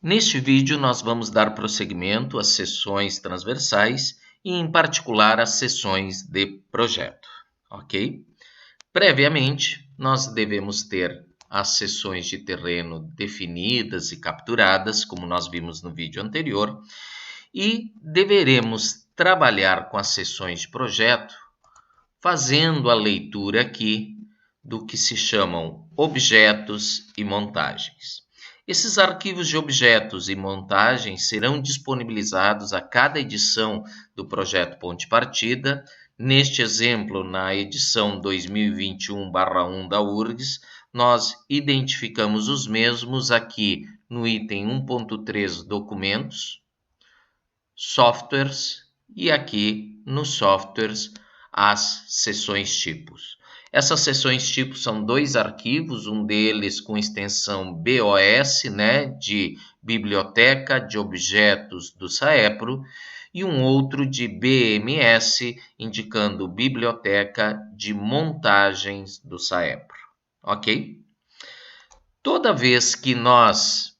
Neste vídeo, nós vamos dar prosseguimento às seções transversais e, em particular, às seções de projeto, ok? Previamente, nós devemos ter as seções de terreno definidas e capturadas, como nós vimos no vídeo anterior, e deveremos trabalhar com as seções de projeto, fazendo a leitura aqui do que se chamam objetos e montagens. Esses arquivos de objetos e montagens serão disponibilizados a cada edição do projeto Ponte Partida. Neste exemplo, na edição 2021/1 da URGS, nós identificamos os mesmos aqui no item 1.3 Documentos, Softwares e aqui nos Softwares as seções tipos. Essas seções tipos são dois arquivos, um deles com extensão BOS, de Biblioteca de Objetos do Saepro, e um outro de BMS, indicando Biblioteca de Montagens do Saepro, ok? Toda vez que nós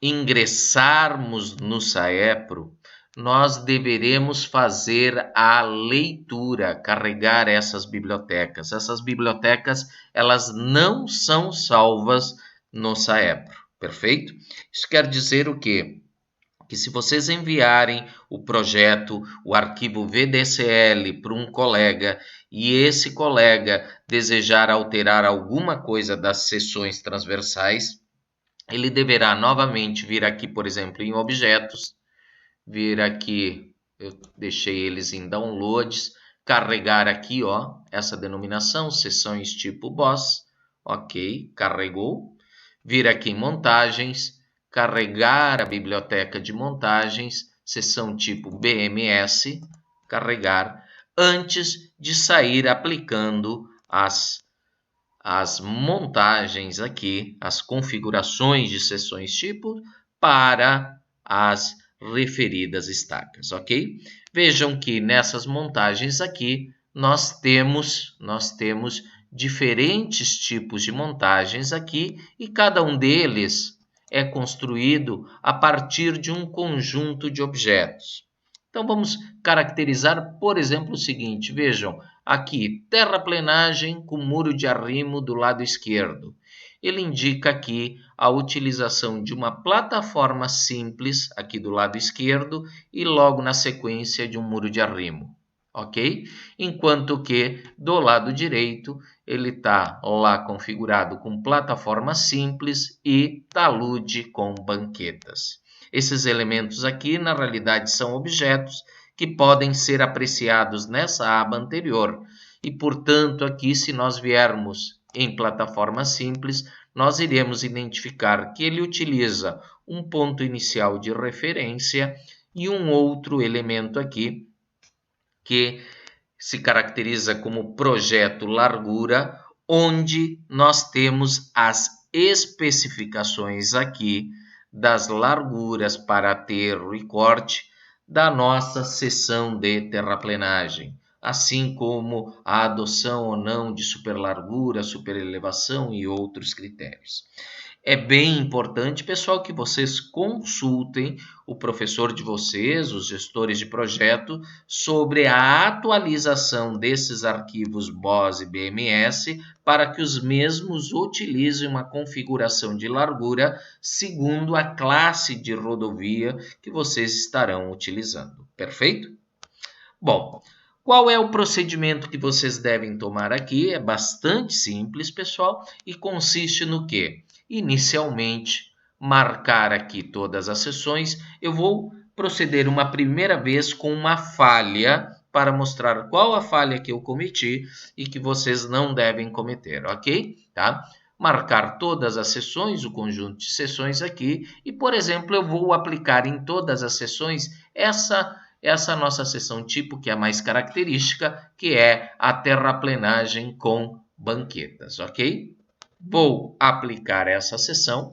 ingressarmos no Saepro, nós deveremos fazer a leitura, carregar essas bibliotecas. Essas bibliotecas, elas não são salvas no Saepro, perfeito? Isso quer dizer o quê? Que se vocês enviarem o projeto, o arquivo VDCL para um colega e esse colega desejar alterar alguma coisa das seções transversais, ele deverá novamente vir aqui, por exemplo, em objetos, vir aqui, eu deixei eles em downloads, carregar aqui, essa denominação, seções tipo BOSS, ok, carregou, vir aqui em montagens, carregar a biblioteca de montagens, seção tipo BMS, carregar, antes de sair aplicando as montagens aqui, as configurações de seções tipo para as referidas estacas, ok? Vejam que nessas montagens aqui nós temos diferentes tipos de montagens aqui e cada um deles é construído a partir de um conjunto de objetos. Então vamos caracterizar, por exemplo, o seguinte, vejam, aqui, terraplenagem com muro de arrimo do lado esquerdo. Ele indica aqui a utilização de uma plataforma simples aqui do lado esquerdo e logo na sequência de um muro de arrimo, ok? Enquanto que do lado direito ele está lá configurado com plataforma simples e talude com banquetas. Esses elementos aqui na realidade são objetos que podem ser apreciados nessa aba anterior e, portanto, aqui se nós viermos em plataforma simples, nós iremos identificar que ele utiliza um ponto inicial de referência e um outro elemento aqui que se caracteriza como projeto largura, onde nós temos as especificações aqui das larguras para aterro e corte da nossa seção de terraplenagem, assim como a adoção ou não de superlargura, superelevação e outros critérios. É bem importante, pessoal, que vocês consultem o professor de vocês, os gestores de projeto, sobre a atualização desses arquivos BOS e BMS para que os mesmos utilizem uma configuração de largura segundo a classe de rodovia que vocês estarão utilizando. Perfeito? Bom, qual é o procedimento que vocês devem tomar aqui? É bastante simples, pessoal, e consiste no quê? Inicialmente, marcar aqui todas as seções. Eu vou proceder uma primeira vez com uma falha para mostrar qual a falha que eu cometi e que vocês não devem cometer, ok? Tá? Marcar todas as seções, o conjunto de seções aqui e, por exemplo, eu vou aplicar em todas as seções essa nossa seção tipo, que é a mais característica, que é a terraplenagem com banquetas, ok? Vou aplicar essa seção,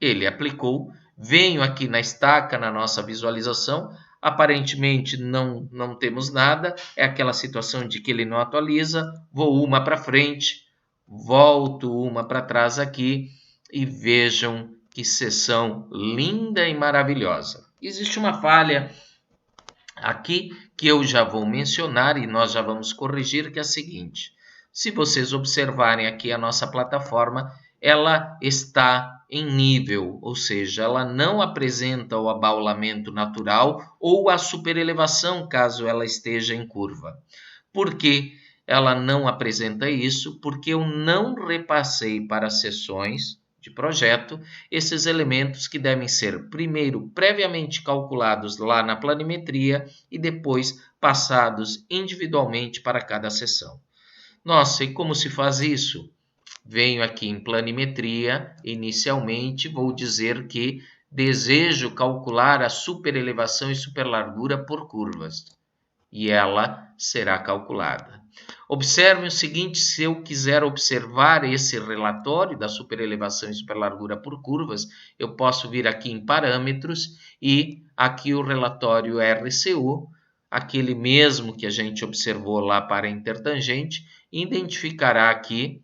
ele aplicou, venho aqui na estaca, na nossa visualização, aparentemente não temos nada, é aquela situação de que ele não atualiza, vou uma para frente, volto uma para trás aqui e vejam Que seção linda e maravilhosa. Existe uma falha aqui que eu já vou mencionar e nós já vamos corrigir, que é a seguinte. Se vocês observarem aqui a nossa plataforma, ela está em nível, ou seja, ela não apresenta o abaulamento natural ou a superelevação, caso ela esteja em curva. Por que ela não apresenta isso? Porque eu não repassei para as seções de projeto esses elementos que devem ser primeiro previamente calculados lá na planimetria e depois passados individualmente para cada seção. Nossa, e como se faz isso? Venho aqui em planimetria, inicialmente vou dizer que desejo calcular a superelevação e superlargura por curvas, e ela será calculada. Observe o seguinte, se eu quiser observar esse relatório da superelevação e superlargura por curvas, eu posso vir aqui em parâmetros e aqui o relatório RCU, aquele mesmo que a gente observou lá para a intertangente, identificará aqui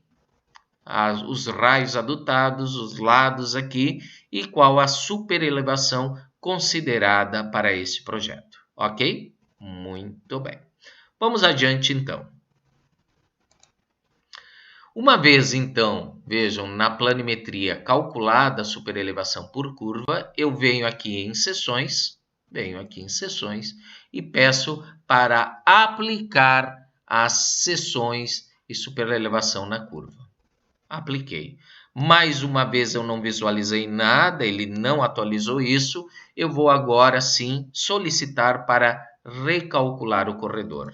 os raios adutados, os lados aqui e qual a superelevação considerada para esse projeto, ok? Muito bem. Vamos adiante, então. Uma vez, então, vejam, na planimetria calculada a superelevação por curva, eu venho aqui em seções e peço para aplicar as seções e superelevação na curva. Apliquei. Mais uma vez eu não visualizei nada, ele não atualizou isso, eu vou agora sim solicitar para recalcular o corredor.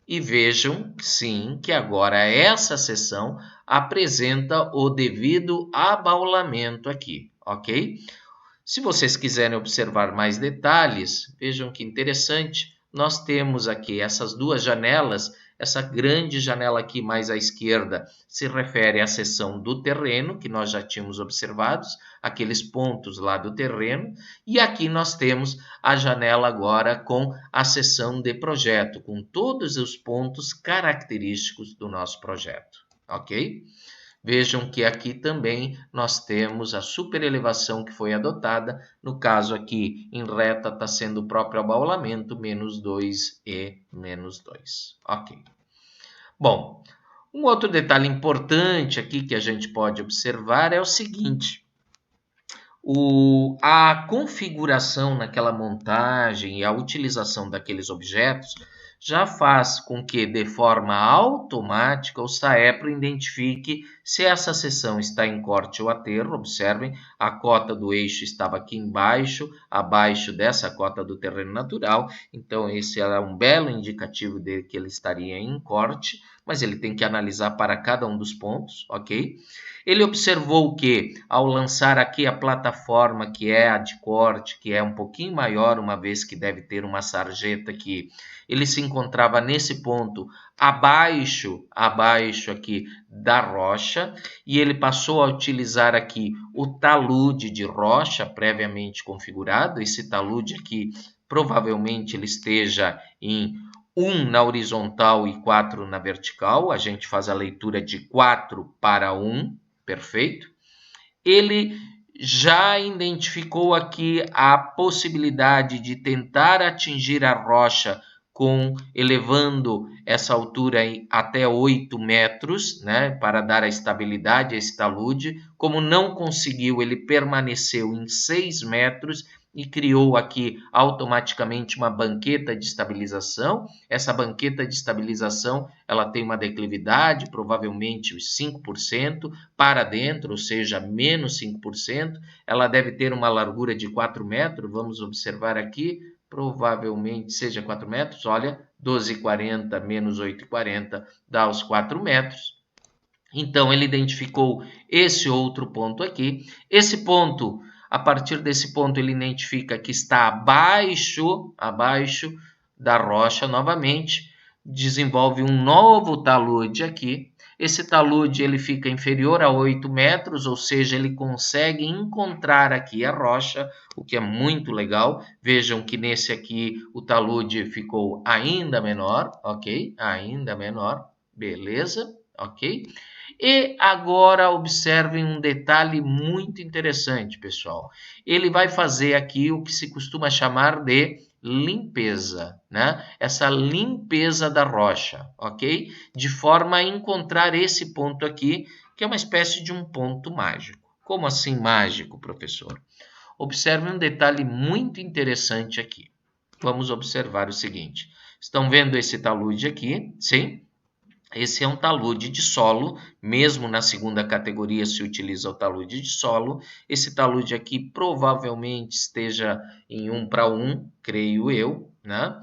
E vejam, sim, que agora essa seção apresenta o devido abaulamento aqui, ok? Se vocês quiserem observar mais detalhes, vejam que interessante, nós temos aqui essas duas janelas. Essa grande janela aqui mais à esquerda se refere à seção do terreno, que nós já tínhamos observado, aqueles pontos lá do terreno. E aqui nós temos a janela agora com a seção de projeto, com todos os pontos característicos do nosso projeto, ok? Vejam que aqui também nós temos a superelevação que foi adotada. No caso aqui, em reta, está sendo o próprio abaulamento, menos 2 e menos 2. Ok. Bom, um outro detalhe importante aqui que a gente pode observar é o seguinte. A configuração naquela montagem e a utilização daqueles objetos já faz com que, de forma automática, o Saepro identifique se essa seção está em corte ou aterro. Observem, a cota do eixo estava aqui embaixo, abaixo dessa cota do terreno natural. Então, esse é um belo indicativo de que ele estaria em corte, mas ele tem que analisar para cada um dos pontos, ok? Ele observou que, ao lançar aqui a plataforma, que é a de corte, que é um pouquinho maior, uma vez que deve ter uma sarjeta aqui, ele se encontrava nesse ponto abaixo aqui da rocha, e ele passou a utilizar aqui o talude de rocha previamente configurado. Esse talude aqui, provavelmente ele esteja em 1 na horizontal e 4 na vertical. A gente faz a leitura de 4 para 1, perfeito. Ele já identificou aqui a possibilidade de tentar atingir a rocha elevando essa altura até 8 metros, né, para dar a estabilidade a esse talude. Como não conseguiu, ele permaneceu em 6 metros e criou aqui automaticamente uma banqueta de estabilização. Essa banqueta de estabilização, ela tem uma declividade, provavelmente os 5% para dentro, ou seja, menos 5%. Ela deve ter uma largura de 4 metros, vamos observar aqui, provavelmente seja 4 metros, olha, 12,40 menos 8,40 dá os 4 metros. Então, ele identificou esse outro ponto aqui. Esse ponto, a partir desse ponto, ele identifica que está abaixo da rocha novamente, desenvolve um novo talude aqui. Esse talude ele fica inferior a 8 metros, ou seja, ele consegue encontrar aqui a rocha, o que é muito legal. Vejam que nesse aqui o talude ficou ainda menor, ok? Ainda menor, beleza? ok? E agora observem um detalhe muito interessante, pessoal. Ele vai fazer aqui o que se costuma chamar de limpeza, né? Essa limpeza da rocha, ok? De forma a encontrar esse ponto aqui, que é uma espécie de um ponto mágico. Como assim mágico, professor? Observe um detalhe muito interessante aqui. Vamos observar o seguinte. Estão vendo esse talude aqui? Sim? Esse é um talude de solo, mesmo na segunda categoria se utiliza o talude de solo. Esse talude aqui provavelmente esteja em 1:1, creio eu, né?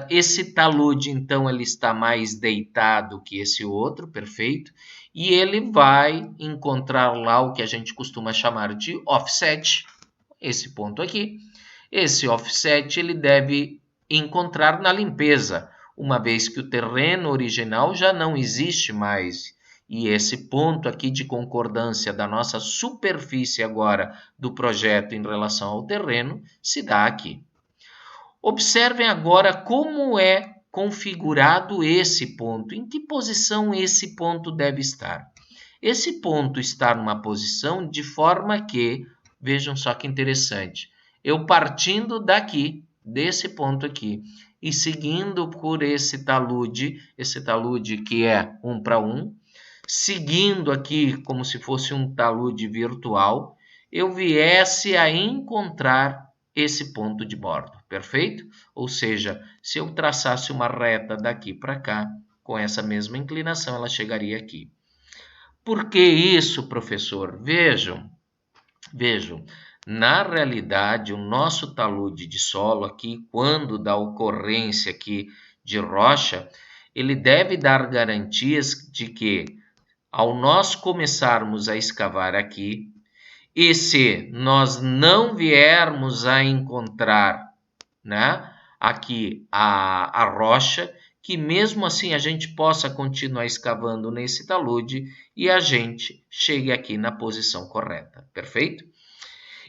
Esse talude, então, ele está mais deitado que esse outro, perfeito. E ele vai encontrar lá o que a gente costuma chamar de offset, esse ponto aqui. Esse offset ele deve encontrar na limpeza, uma vez que o terreno original já não existe mais. E esse ponto aqui de concordância da nossa superfície agora do projeto em relação ao terreno se dá aqui. Observem agora como é configurado esse ponto, em que posição esse ponto deve estar. Esse ponto está numa posição de forma que, vejam só que interessante, eu partindo daqui, desse ponto aqui, e seguindo por esse talude que é 1:1, seguindo aqui como se fosse um talude virtual, eu viesse a encontrar esse ponto de bordo, perfeito? Ou seja, se eu traçasse uma reta daqui para cá, com essa mesma inclinação, ela chegaria aqui. Por que isso, professor? Vejam, na realidade, o nosso talude de solo aqui, quando da ocorrência aqui de rocha, ele deve dar garantias de que, ao nós começarmos a escavar aqui, e se nós não viermos a encontrar, né, aqui a rocha, que mesmo assim a gente possa continuar escavando nesse talude e a gente chegue aqui na posição correta, perfeito?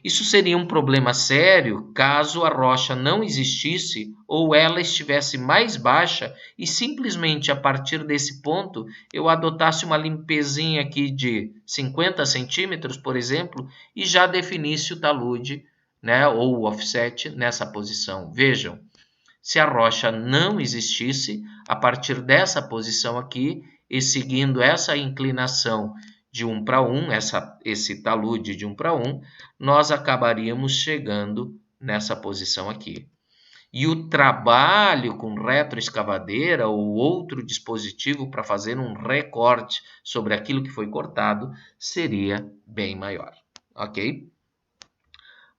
Isso seria um problema sério caso a rocha não existisse ou ela estivesse mais baixa e simplesmente a partir desse ponto eu adotasse uma limpezinha aqui de 50 centímetros, por exemplo, e já definisse o talude, né, ou o offset nessa posição. Vejam, se a rocha não existisse, a partir dessa posição aqui e seguindo essa inclinação de 1:1, esse talude de 1:1, nós acabaríamos chegando nessa posição aqui. E o trabalho com retroescavadeira ou outro dispositivo para fazer um recorte sobre aquilo que foi cortado seria bem maior, ok?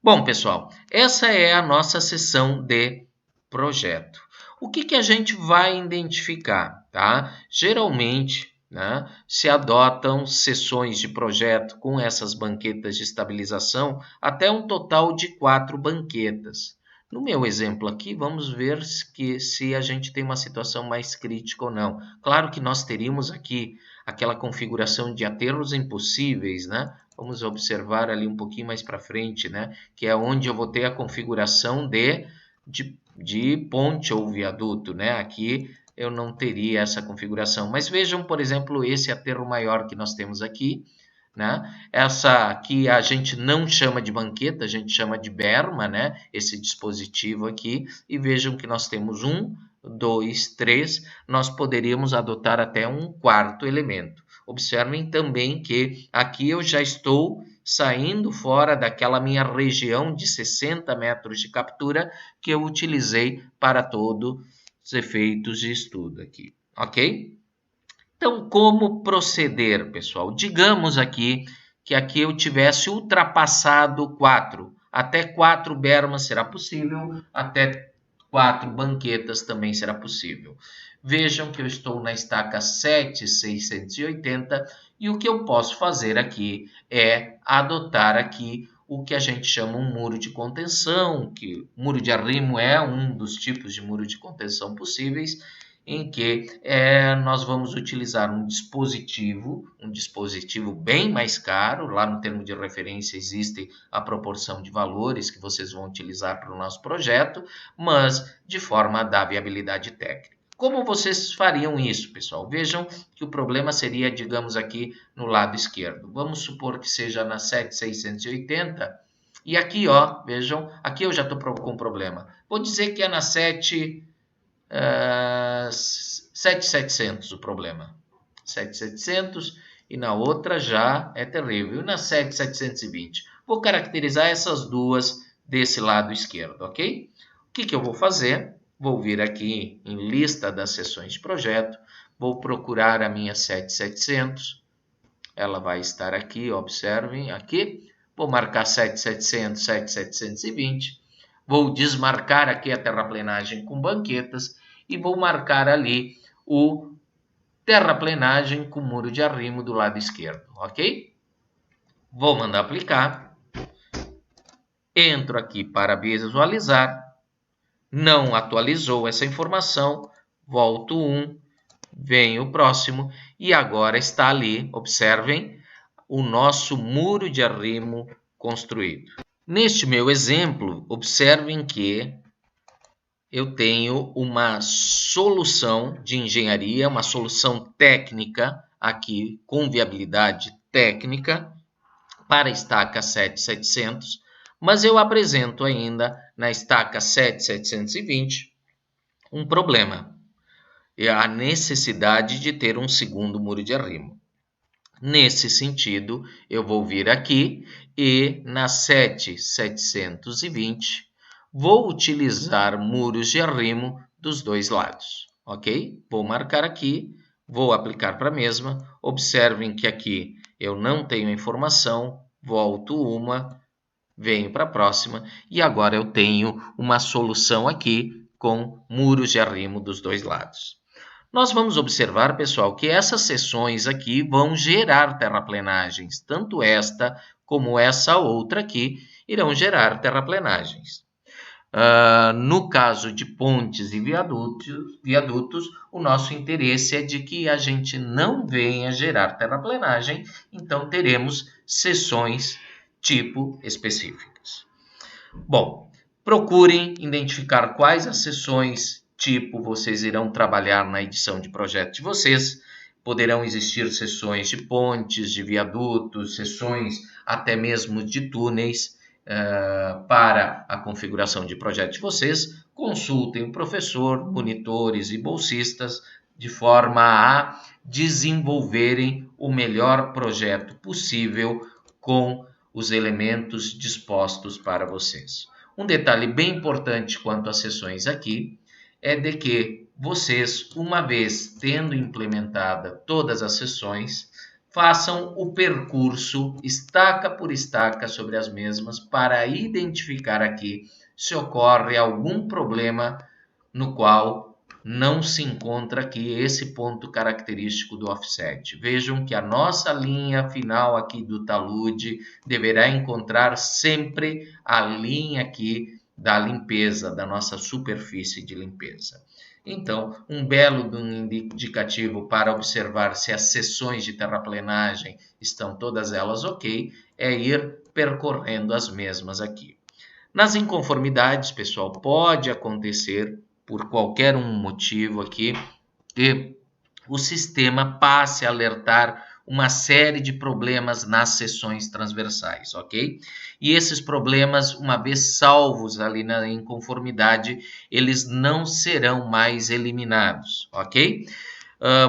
Bom, pessoal, essa é a nossa sessão de projeto. O que a gente vai identificar, tá? Geralmente, né, se adotam sessões de projeto com essas banquetas de estabilização até um total de 4 banquetas. No meu exemplo aqui, vamos ver se a gente tem uma situação mais crítica ou não. Claro que nós teríamos aqui aquela configuração de aterros impossíveis, né? Vamos observar ali um pouquinho mais para frente, né? Que é onde eu vou ter a configuração de ponte ou viaduto, né? Aqui eu não teria essa configuração. Mas vejam, por exemplo, esse aterro maior que nós temos aqui, né? Essa aqui a gente não chama de banqueta, a gente chama de berma, né? Esse dispositivo aqui. E vejam que nós temos 1, 2, 3. Nós poderíamos adotar até um 4º elemento. Observem também que aqui eu já estou saindo fora daquela minha região de 60 metros de captura que eu utilizei para todos os efeitos de estudo aqui, ok? Então, como proceder, pessoal? Digamos aqui que aqui eu tivesse ultrapassado 4. Até 4 bermas será possível, até 4 banquetas também será possível. Vejam que eu estou na estaca 7,680 e o que eu posso fazer aqui é adotar aqui o que a gente chama um muro de contenção, que muro de arrimo é um dos tipos de muro de contenção possíveis, em que nós vamos utilizar um dispositivo bem mais caro. Lá no termo de referência existe a proporção de valores que vocês vão utilizar para o nosso projeto, mas de forma a dar viabilidade técnica. Como vocês fariam isso, pessoal? Vejam que o problema seria, digamos, aqui no lado esquerdo. Vamos supor que seja na 7.680. E aqui, ó, vejam, aqui eu já estou com problema. Vou dizer que é na 7.700 o problema. 7.700 e na outra já é terrível. E na 7.720. Vou caracterizar essas duas desse lado esquerdo, ok? O que eu vou fazer? Vou vir aqui em lista das sessões de projeto, vou procurar a minha 7.700, ela vai estar aqui, observem aqui, vou marcar 7.700, 7.720, vou desmarcar aqui a terraplenagem com banquetas e vou marcar ali o terraplenagem com muro de arrimo do lado esquerdo, ok? Vou mandar aplicar, entro aqui para visualizar, não atualizou essa informação, volto 1, vem o próximo e agora está ali, observem, o nosso muro de arrimo construído. Neste meu exemplo, observem que eu tenho uma solução de engenharia, uma solução técnica aqui com viabilidade técnica para a estaca 7.700, mas eu apresento ainda na estaca 7.720 um problema, é a necessidade de ter um segundo muro de arrimo. Nesse sentido, eu vou vir aqui e na 7.720 vou utilizar muros de arrimo dos dois lados, ok? Vou marcar aqui, vou aplicar para a mesma, observem que aqui eu não tenho informação, volto uma, venho para a próxima e agora eu tenho uma solução aqui com muros de arrimo dos dois lados. Nós vamos observar, pessoal, que essas seções aqui vão gerar terraplenagens, tanto esta como essa outra aqui irão gerar terraplenagens. No caso de pontes e viadutos, o nosso interesse é de que a gente não venha gerar terraplenagem, então teremos seções tipo específicas. Bom, procurem identificar quais as seções tipo vocês irão trabalhar na edição de projeto de vocês. Poderão existir seções de pontes, de viadutos, seções até mesmo de túneis para a configuração de projeto de vocês. Consultem o professor, monitores e bolsistas de forma a desenvolverem o melhor projeto possível com os elementos dispostos para vocês. Um detalhe bem importante quanto às seções aqui é de que vocês, uma vez tendo implementada todas as seções, façam o percurso estaca por estaca sobre as mesmas para identificar aqui se ocorre algum problema no qual não se encontra aqui esse ponto característico do offset. Vejam que a nossa linha final aqui do talude deverá encontrar sempre a linha aqui da limpeza, da nossa superfície de limpeza. Então, um belo indicativo para observar se as seções de terraplenagem estão todas elas ok, é ir percorrendo as mesmas aqui. Nas inconformidades, pessoal, pode acontecer por qualquer um motivo aqui que o sistema passe a alertar uma série de problemas nas seções transversais, ok? E esses problemas, uma vez salvos ali na inconformidade, eles não serão mais eliminados, ok?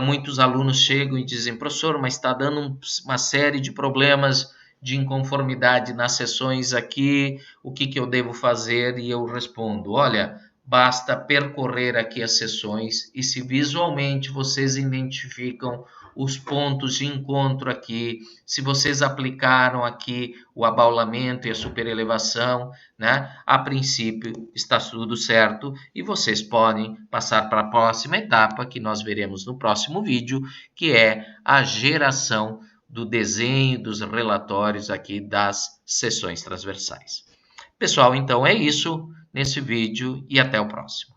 Muitos alunos chegam e dizem, professor, mas está dando uma série de problemas de inconformidade nas seções aqui, o que eu devo fazer? E eu respondo, olha, basta percorrer aqui as seções e se visualmente vocês identificam os pontos de encontro aqui, se vocês aplicaram aqui o abaulamento e a superelevação, né? A princípio está tudo certo e vocês podem passar para a próxima etapa que nós veremos no próximo vídeo, que é a geração do desenho dos relatórios aqui das seções transversais. Pessoal, então é isso nesse vídeo e até o próximo.